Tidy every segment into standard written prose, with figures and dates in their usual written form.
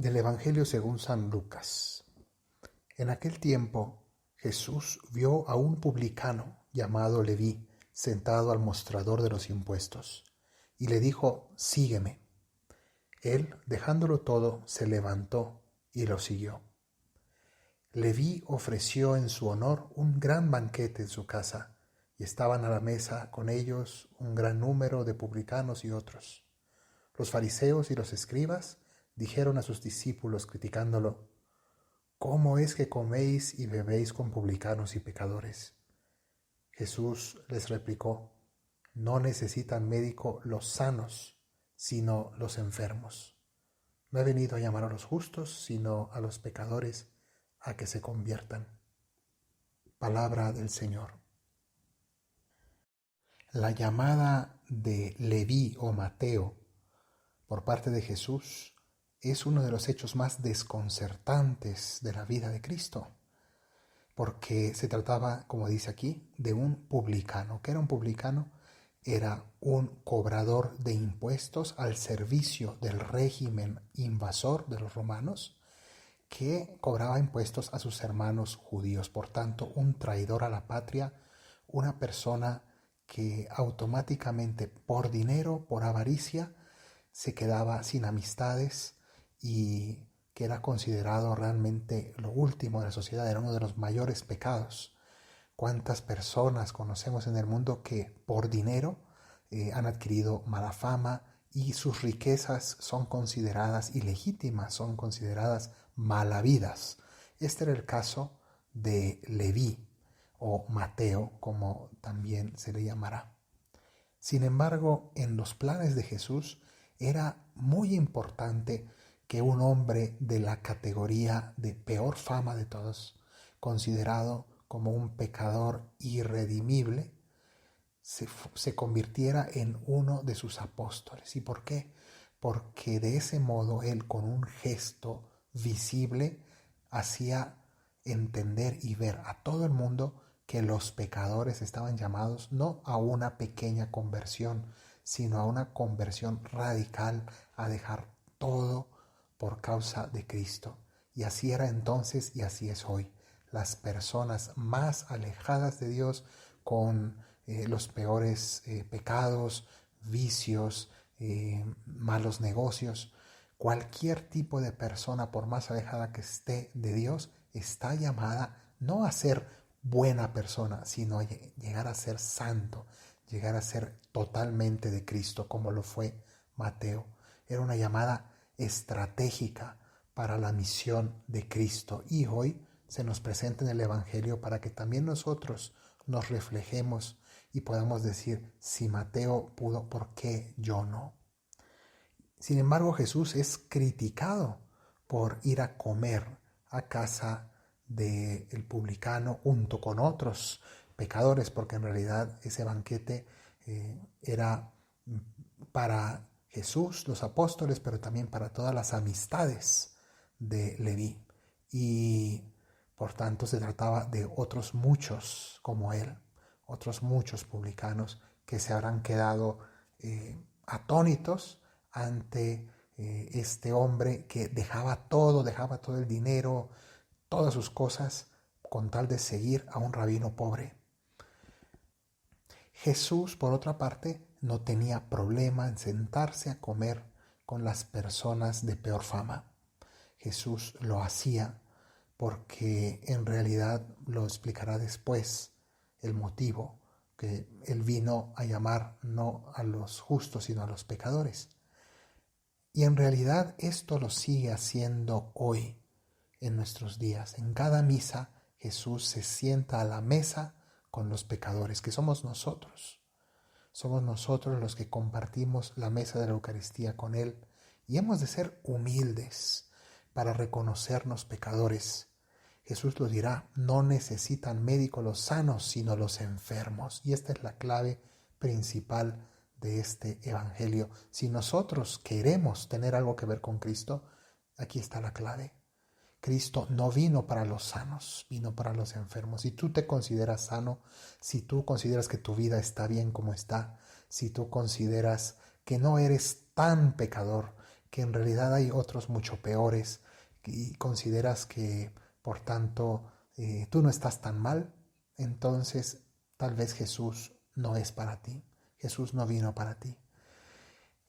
Del Evangelio según San Lucas. En aquel tiempo Jesús vio a un publicano llamado Leví sentado al mostrador de los impuestos y le dijo: «Sígueme». Él, dejándolo todo, se levantó y lo siguió. Leví ofreció en su honor un gran banquete en su casa, y estaban a la mesa con ellos un gran número de publicanos y otros. Los fariseos y los escribas dijeron a sus discípulos, criticándolo: «¿Cómo es que coméis y bebéis con publicanos y pecadores?». Jesús les replicó: «No necesitan médico los sanos, sino los enfermos. No he venido a llamar a los justos, sino a los pecadores a que se conviertan». Palabra del Señor. La llamada de Leví o Mateo por parte de Jesús es uno de los hechos más desconcertantes de la vida de Cristo, porque se trataba, como dice aquí, de un publicano. ¿Qué era un publicano? Era un cobrador de impuestos al servicio del régimen invasor de los romanos, que cobraba impuestos a sus hermanos judíos. Por tanto, un traidor a la patria, una persona que automáticamente, por dinero, por avaricia, se quedaba sin amistades y que era considerado realmente lo último de la sociedad, era uno de los mayores pecados. ¿Cuántas personas conocemos en el mundo que por dinero han adquirido mala fama y sus riquezas son consideradas ilegítimas, son consideradas malavidas? Este era el caso de Leví o Mateo, como también se le llamará. Sin embargo, en los planes de Jesús era muy importante que un hombre de la categoría de peor fama de todos, considerado como un pecador irredimible, se convirtiera en uno de sus apóstoles. ¿Y por qué? Porque de ese modo él, con un gesto visible, hacía entender y ver a todo el mundo que los pecadores estaban llamados no a una pequeña conversión, sino a una conversión radical, a dejar todo por causa de Cristo. Y así era entonces y así es hoy. Las personas más alejadas de Dios, con los peores pecados, vicios, malos negocios, cualquier tipo de persona, por más alejada que esté de Dios, está llamada no a ser buena persona, sino a llegar a ser santo, llegar a ser totalmente de Cristo, como lo fue Mateo. Era una llamada estratégica para la misión de Cristo, y hoy se nos presenta en el Evangelio para que también nosotros nos reflejemos y podamos decir: si Mateo pudo, ¿por qué yo no? Sin embargo, Jesús es criticado por ir a comer a casa del publicano junto con otros pecadores, porque en realidad ese banquete era para Jesús, los apóstoles, pero también para todas las amistades de Leví. Y por tanto se trataba de otros muchos como él, otros muchos publicanos que se habrán quedado atónitos ante este hombre que dejaba todo el dinero, todas sus cosas, con tal de seguir a un rabino pobre. Jesús, por otra parte, no tenía problema en sentarse a comer con las personas de peor fama. Jesús lo hacía porque en realidad, lo explicará después, el motivo, que él vino a llamar no a los justos sino a los pecadores. Y en realidad esto lo sigue haciendo hoy en nuestros días. En cada misa Jesús se sienta a la mesa con los pecadores, que somos nosotros. Somos nosotros los que compartimos la mesa de la Eucaristía con Él, y hemos de ser humildes para reconocernos pecadores. Jesús lo dirá: no necesitan médico los sanos, sino los enfermos. Y esta es la clave principal de este Evangelio. Si nosotros queremos tener algo que ver con Cristo, aquí está la clave. Cristo no vino para los sanos, vino para los enfermos. Si tú te consideras sano, si tú consideras que tu vida está bien como está, si tú consideras que no eres tan pecador, que en realidad hay otros mucho peores y consideras que por tanto tú no estás tan mal, entonces tal vez Jesús no es para ti, Jesús no vino para ti.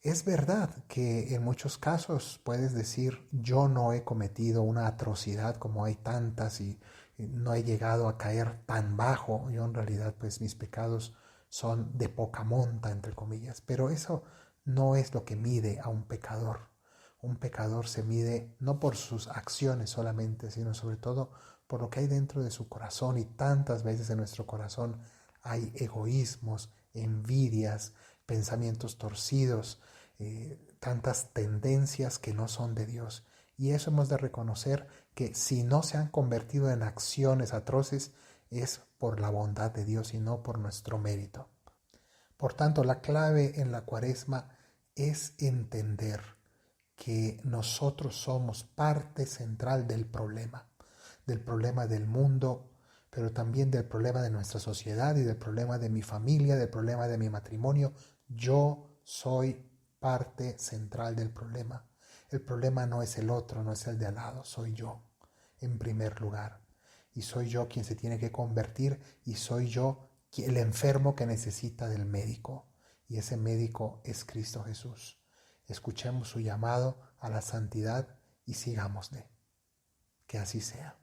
Es verdad que en muchos casos puedes decir yo no he cometido una atrocidad como hay tantas y no he llegado a caer tan bajo. Yo en realidad pues mis pecados son de poca monta entre comillas, pero eso no es lo que mide a un pecador. Un pecador se mide no por sus acciones solamente, sino sobre todo por lo que hay dentro de su corazón, y tantas veces en nuestro corazón hay egoísmos, envidias, pensamientos torcidos, tantas tendencias que no son de Dios. Y eso hemos de reconocer, que si no se han convertido en acciones atroces es por la bondad de Dios y no por nuestro mérito. Por tanto, la clave en la Cuaresma es entender que nosotros somos parte central del problema del mundo, pero también del problema de nuestra sociedad y del problema de mi familia, del problema de mi matrimonio. Yo soy parte central del problema. El problema no es el otro, no es el de al lado, soy yo en primer lugar. Y soy yo quien se tiene que convertir, y soy yo el enfermo que necesita del médico. Y ese médico es Cristo Jesús. Escuchemos su llamado a la santidad y sigámosle. Que así sea.